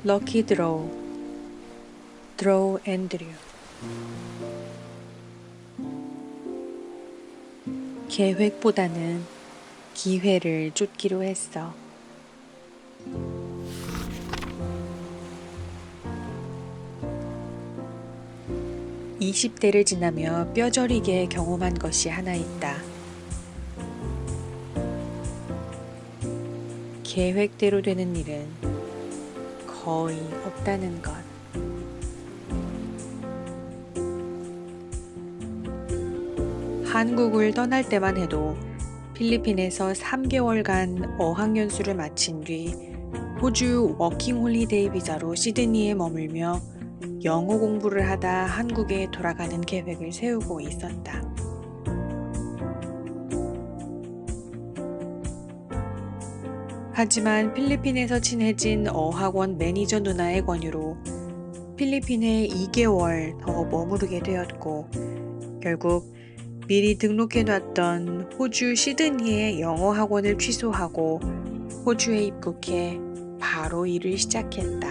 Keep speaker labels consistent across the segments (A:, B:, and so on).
A: Lucky Draw, Draw Andrew. 계획보다는 기회를 쫓기로 했어. (20대를) 지나며 뼈저리게 경험한 것이 하나 있다. 계획대로 되는 일은 거의 없다는 것. 한국을 떠날 때만 해도 필리핀에서 3개월간 어학연수를 마친 뒤 호주 워킹홀리데이 비자로 시드니에 머물며 영어 공부를 하다 한국에 돌아가는 계획을 세우고 있었다. 하지만 필리핀에서 친해진 어학원 매니저 누나의 권유로 필리핀에 2개월 더 머무르게 되었고, 결국 미리 등록해놨던 호주 시드니의 영어 학원을 취소하고 호주에 입국해 바로 일을 시작했다.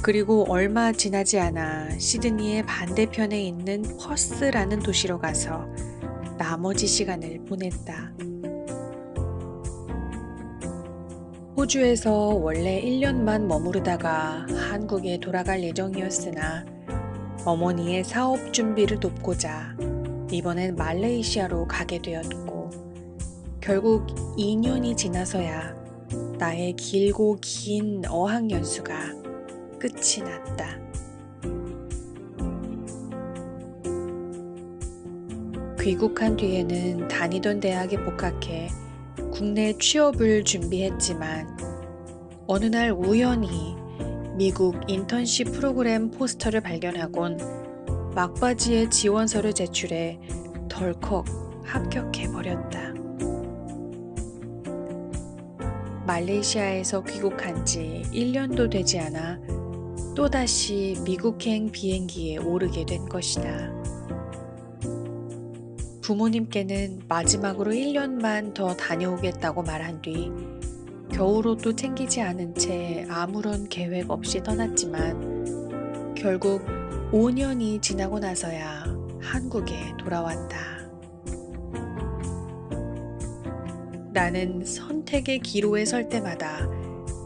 A: 그리고 얼마 지나지 않아 시드니의 반대편에 있는 퍼스라는 도시로 가서 나머지 시간을 보냈다. 호주에서 원래 1년만 머무르다가 한국에 돌아갈 예정이었으나 어머니의 사업 준비를 돕고자 이번엔 말레이시아로 가게 되었고, 결국 2년이 지나서야 나의 길고 긴 어학연수가 끝이 났다. 귀국한 뒤에는 다니던 대학에 복학해 국내 취업을 준비했지만 어느 날 우연히 미국 인턴십 프로그램 포스터를 발견하곤 막바지에 지원서를 제출해 덜컥 합격해버렸다. 말레이시아에서 귀국한 지 1년도 되지 않아 또다시 미국행 비행기에 오르게 된 것이다. 부모님께는 마지막으로 1년만 더 다녀오겠다고 말한 뒤 겨울옷도 챙기지 않은 채 아무런 계획 없이 떠났지만 결국 5년이 지나고 나서야 한국에 돌아왔다. 나는 선택의 기로에 설 때마다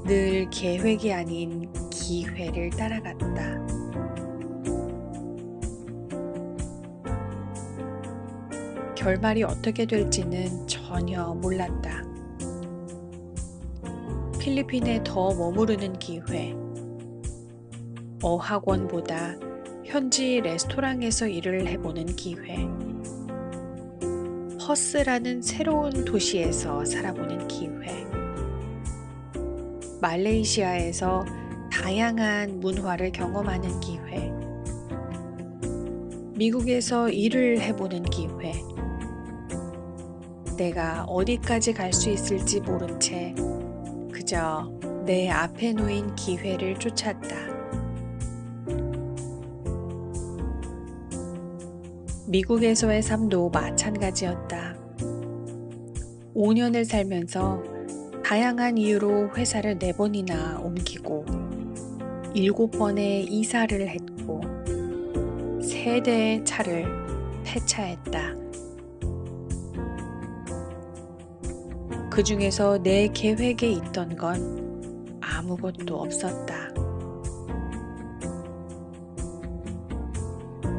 A: 늘 계획이 아닌 기회를 따라갔다. 결말이 어떻게 될지는 전혀 몰랐다. 필리핀에 더 머무르는 기회, 어학원보다 현지 레스토랑에서 일을 해보는 기회, 퍼스라는 새로운 도시에서 살아보는 기회, 말레이시아에서 다양한 문화를 경험하는 기회, 미국에서 일을 해보는 기회, 내가 어디까지 갈 수 있을지 모른 채 그저 내 앞에 놓인 기회를 쫓았다. 미국에서의 삶도 마찬가지였다. 5년을 살면서 다양한 이유로 회사를 4번이나 옮기고 7번의 이사를 했고 3대의 차를 폐차했다. 그 중에서 내 계획에 있던 건 아무것도 없었다.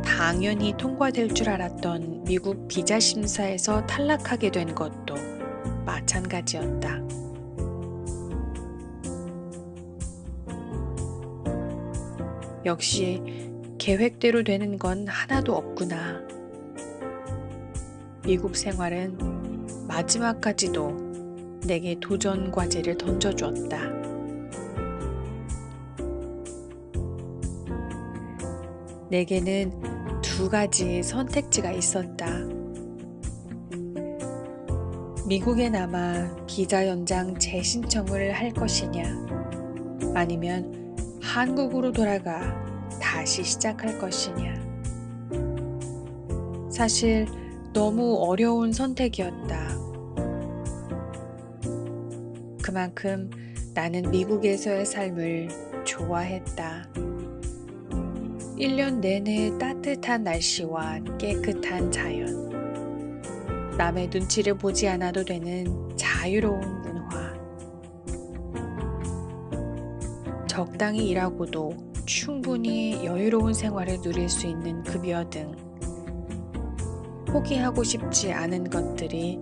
A: 당연히 통과될 줄 알았던 미국 비자 심사에서 탈락하게 된 것도 마찬가지였다. 역시 계획대로 되는 건 하나도 없구나. 미국 생활은 마지막까지도 내게 도전 과제를 던져주었다. 내게는 2가지 선택지가 있었다. 미국에 남아 비자 연장 재신청을 할 것이냐, 아니면 한국으로 돌아가 다시 시작할 것이냐. 사실 너무 어려운 선택이었다. 그만큼 나는 미국에서의 삶을 좋아했다. 1년 내내 따뜻한 날씨와 깨끗한 자연, 남의 눈치를 보지 않아도 되는 자유로운 문화, 적당히 일하고도 충분히 여유로운 생활을 누릴 수 있는 급여 등 포기하고 싶지 않은 것들이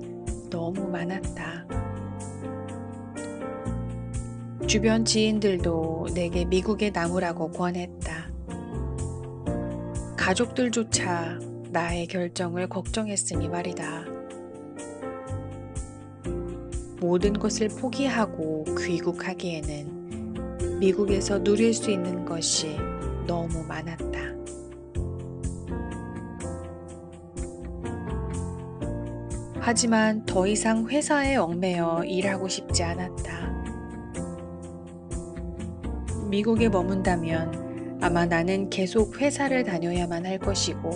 A: 너무 많았다. 주변 지인들도 내게 미국에 남으라고 권했다. 가족들조차 나의 결정을 걱정했으니 말이다. 모든 것을 포기하고 귀국하기에는 미국에서 누릴 수 있는 것이 너무 많았다. 하지만 더 이상 회사에 얽매여 일하고 싶지 않았다. 미국에 머문다면 아마 나는 계속 회사를 다녀야만 할 것이고,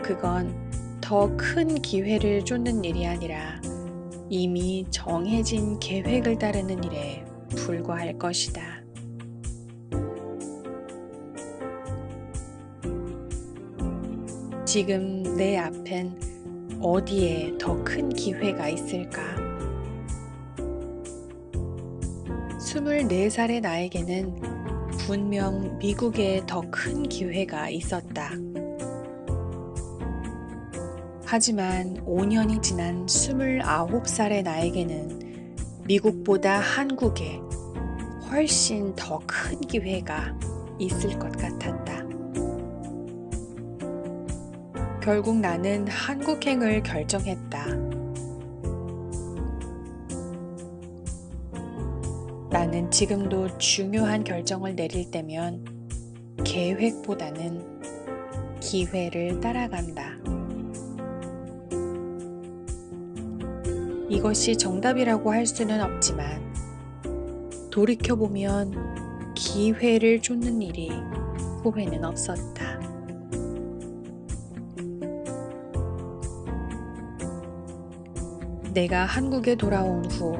A: 그건 더 큰 기회를 쫓는 일이 아니라 이미 정해진 계획을 따르는 일에 불과할 것이다. 지금 내 앞엔 어디에 더 큰 기회가 있을까? 24살의 나에게는 분명 미국에 더 큰 기회가 있었다. 하지만 5년이 지난 29살의 나에게는 미국보다 한국에 훨씬 더 큰 기회가 있을 것 같았다. 결국 나는 한국행을 결정했다. 나는 지금도 중요한 결정을 내릴 때면 계획보다는 기회를 따라간다. 이것이 정답이라고 할 수는 없지만 돌이켜보면 기회를 쫓는 일이 후회는 없었다. 내가 한국에 돌아온 후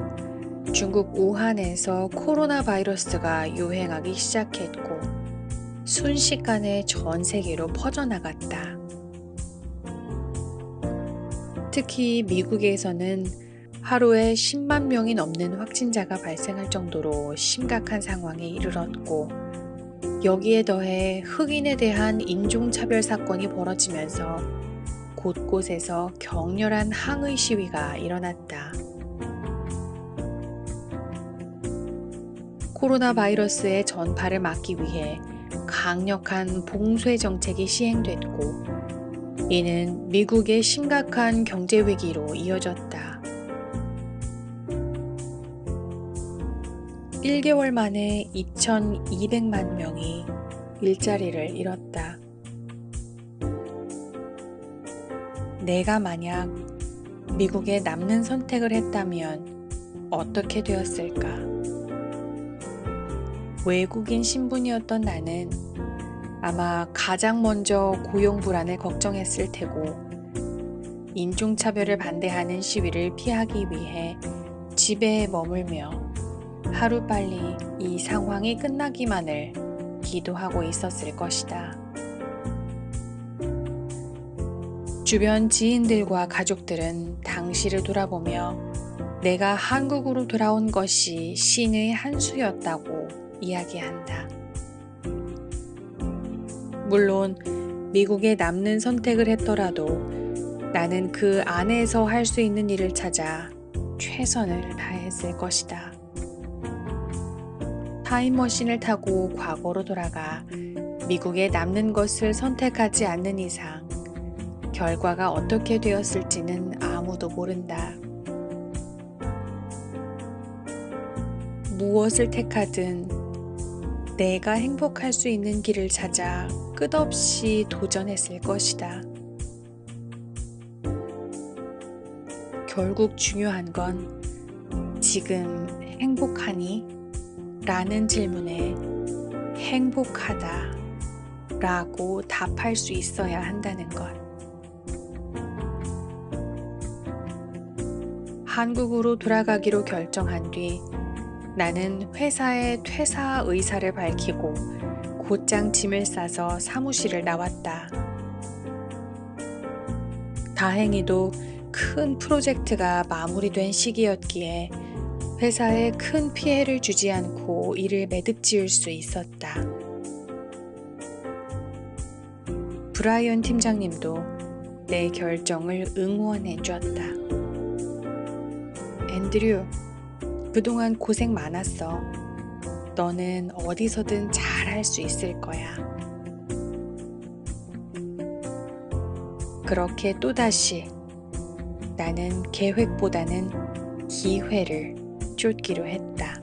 A: 중국 우한에서 코로나 바이러스가 유행하기 시작했고 순식간에 전 세계로 퍼져나갔다. 특히 미국에서는 하루에 10만 명이 넘는 확진자가 발생할 정도로 심각한 상황에 이르렀고, 여기에 더해 흑인에 대한 인종차별 사건이 벌어지면서 곳곳에서 격렬한 항의 시위가 일어났다. 코로나 바이러스의 전파를 막기 위해 강력한 봉쇄 정책이 시행됐고, 이는 미국의 심각한 경제 위기로 이어졌다. 1개월 만에 2,200만 명이 일자리를 잃었다. 내가 만약 미국에 남는 선택을 했다면 어떻게 되었을까? 외국인 신분이었던 나는 아마 가장 먼저 고용 불안을 걱정했을 테고, 인종차별을 반대하는 시위를 피하기 위해 집에 머물며 하루빨리 이 상황이 끝나기만을 기도하고 있었을 것이다. 주변 지인들과 가족들은 당시를 돌아보며 내가 한국으로 돌아온 것이 신의 한 수였다고 이야기한다. 물론 미국에 남는 선택을 했더라도 나는 그 안에서 할 수 있는 일을 찾아 최선을 다했을 것이다. 타임머신을 타고 과거로 돌아가 미국에 남는 것을 선택하지 않는 이상 결과가 어떻게 되었을지는 아무도 모른다. 무엇을 택하든 내가 행복할 수 있는 길을 찾아 끝없이 도전했을 것이다. 결국 중요한 건 지금 행복하니? 라는 질문에 행복하다 라고 답할 수 있어야 한다는 것. 한국으로 돌아가기로 결정한 뒤 나는 회사의 퇴사 의사를 밝히고 곧장 짐을 싸서 사무실을 나왔다. 다행히도 큰 프로젝트가 마무리된 시기였기에 회사에 큰 피해를 주지 않고 일을 매듭지을 수 있었다. 브라이언 팀장님도 내 결정을 응원해 줬다. 앤드류, 그동안 고생 많았어. 너는 어디서든 잘할 수 있을 거야. 그렇게 또다시 나는 계획보다는 기회를 쫓기로 했다.